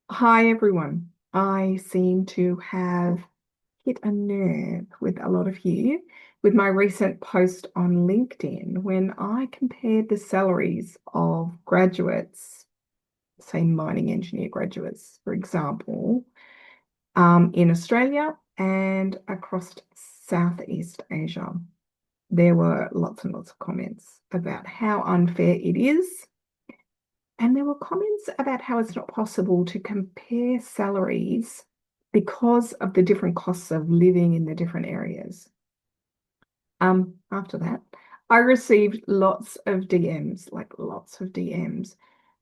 Hi, everyone. I seem to have hit a nerve with a lot of you with my recent post on LinkedIn when I compared the salaries of graduates, say mining engineer graduates, for example, in Australia and across Southeast Asia. There were lots and lots of comments about how unfair it is. And there were comments about how it's not possible to compare salaries because of the different costs of living in the different areas. After that, I received lots of DMs, like lots of DMs,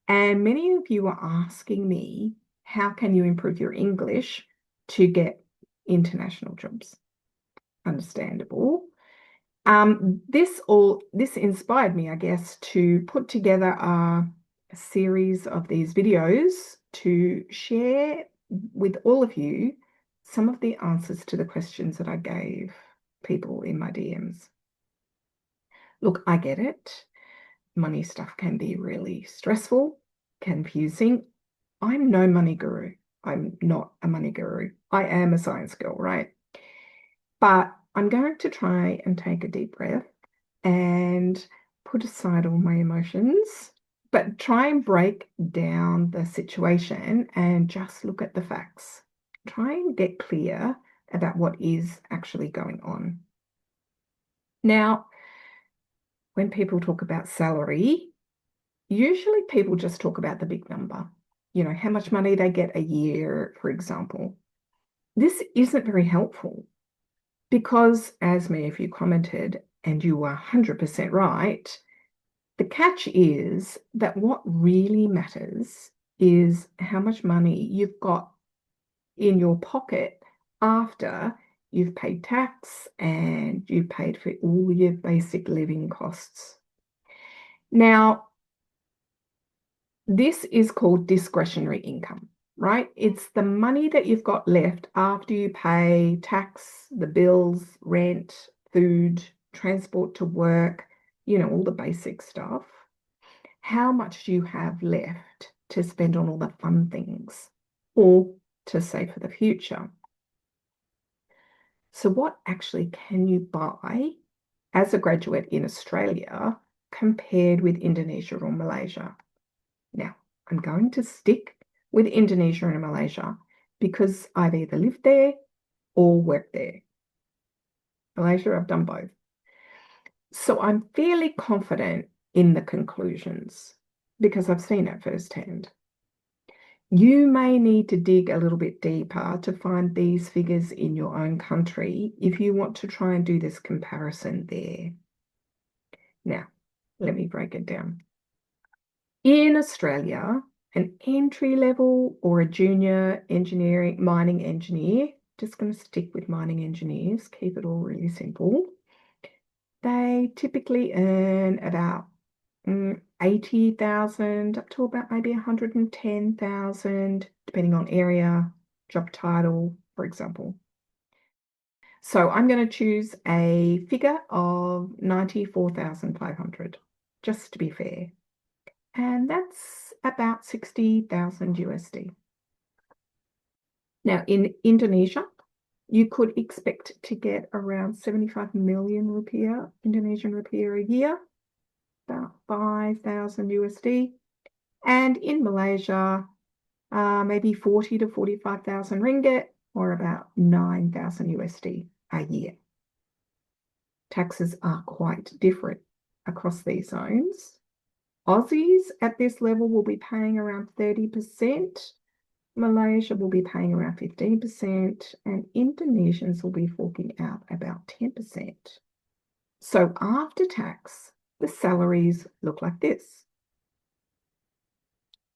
and many of you were asking me, how can you improve your English to get international jobs? Understandable. This inspired me, I guess, to put together a series of these videos to share with all of you some of the answers to the questions that I gave people in my DMs. Look, I get it. Money stuff can be really stressful, confusing. I'm no money guru. I'm not a money guru. I am a science girl, right? But I'm going to try and take a deep breath and put aside all my emotions, but try and break down the situation and just look at the facts. Try and get clear about what is actually going on. Now, when people talk about salary, usually people just talk about the big number, how much money they get a year, for example. This isn't very helpful because, as many of you commented, and you were 100% right, the catch is that what really matters is how much money you've got in your pocket after you've paid tax and you've paid for all your basic living costs. Now, this is called discretionary income, right? It's the money that you've got left after you pay tax, the bills, rent, food, transport to work, all the basic stuff. How much do you have left to spend on all the fun things or to save for the future? So, what actually can you buy as a graduate in Australia compared with Indonesia or Malaysia? Now, I'm going to stick with Indonesia and Malaysia because I've either lived there or worked there. Malaysia, I've done both. So I'm fairly confident in the conclusions because I've seen it firsthand. You may need to dig a little bit deeper to find these figures in your own country if you want to try and do this comparison there. Now, let me break it down. In Australia, an entry level or a junior engineering mining engineer, just going to stick with mining engineers, keep it all really simple. They typically earn about 80,000 up to about maybe 110,000, depending on area, job title, for example. So I'm going to choose a figure of 94,500, just to be fair. And that's about 60,000 USD. Now, in Indonesia, you could expect to get around 75 million rupiah, Indonesian rupiah a year, about 5,000 USD. And in Malaysia, maybe 40 to 45,000 ringgit or about 9,000 USD a year. Taxes are quite different across these zones. Aussies at this level will be paying around 30%. Malaysia will be paying around 15%, and Indonesians will be forking out about 10%. So after tax, the salaries look like this.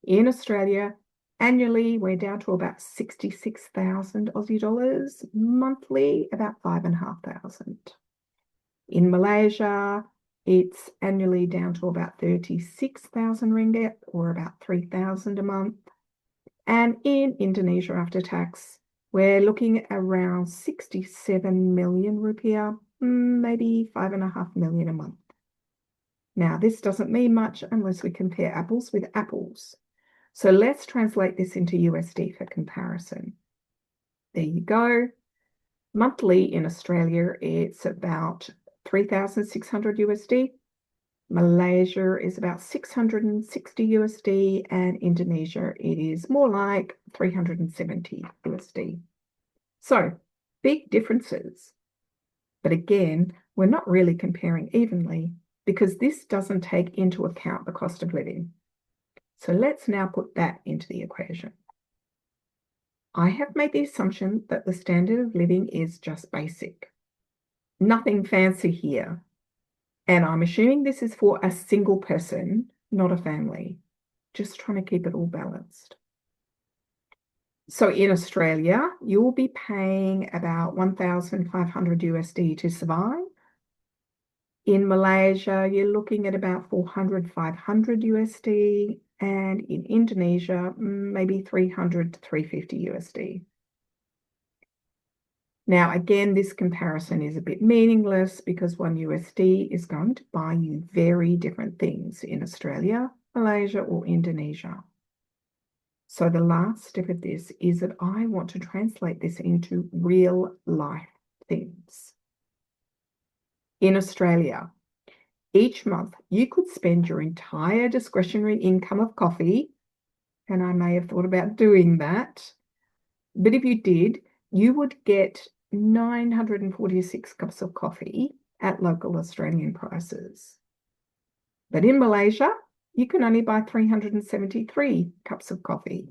In Australia, annually, we're down to about 66,000 Aussie dollars, monthly, about 5,500. In Malaysia, it's annually down to about 36,000 ringgit or about 3,000 a month. And in Indonesia, after tax, we're looking at around 67 million rupiah, maybe 5.5 million a month. Now, this doesn't mean much unless we compare apples with apples. So let's translate this into USD for comparison. There you go. Monthly in Australia, it's about 3,600 USD. Malaysia is about 660 USD, and Indonesia, it is more like 370 USD. So big differences. But again, we're not really comparing evenly because this doesn't take into account the cost of living. So let's now put that into the equation. I have made the assumption that the standard of living is just basic. Nothing fancy here. And I'm assuming this is for a single person, not a family. Just trying to keep it all balanced. So in Australia, you'll be paying about 1,500 USD to survive. In Malaysia, you're looking at about 400, 500 USD. And in Indonesia, maybe 300 to 350 USD. Now, again, this comparison is a bit meaningless because 1 USD is going to buy you very different things in Australia, Malaysia, or Indonesia. So the last step of this is that I want to translate this into real life things. In Australia, each month you could spend your entire discretionary income of coffee, and I may have thought about doing that, but if you did, you would get 946 cups of coffee at local Australian prices. But in Malaysia, you can only buy 373 cups of coffee.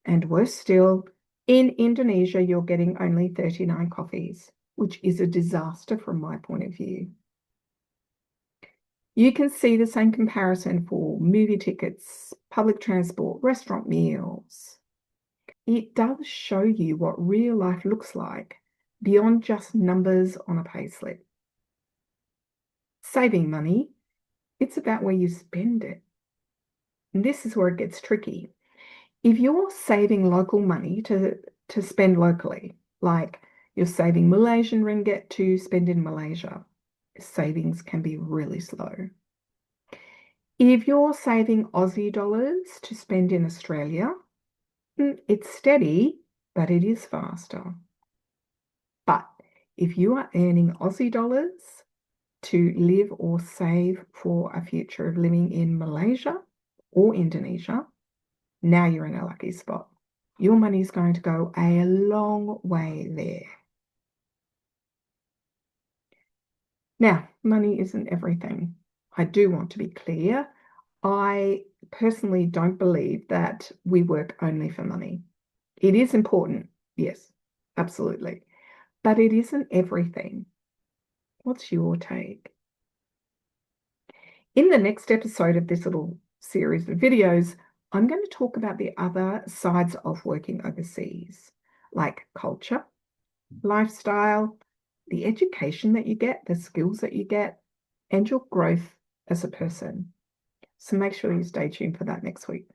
And worse still, in Indonesia, you're getting only 39 coffees, which is a disaster from my point of view. You can see the same comparison for movie tickets, public transport, restaurant meals. It does show you what real life looks like beyond just numbers on a payslip. Saving money, it's about where you spend it. And this is where it gets tricky. If you're saving local money to spend locally, like you're saving Malaysian ringgit to spend in Malaysia, savings can be really slow. If you're saving Aussie dollars to spend in Australia, it's steady, but it is faster. But if you are earning Aussie dollars to live or save for a future of living in Malaysia or Indonesia, now you're in a lucky spot. Your money is going to go a long way there. Now, money isn't everything. I do want to be clear. I personally don't believe that we work only for money. It is important, yes, absolutely. But it isn't everything. What's your take? In the next episode of this little series of videos, I'm going to talk about the other sides of working overseas, like culture, lifestyle, the education that you get, the skills that you get, and your growth as a person. So make sure you stay tuned for that next week.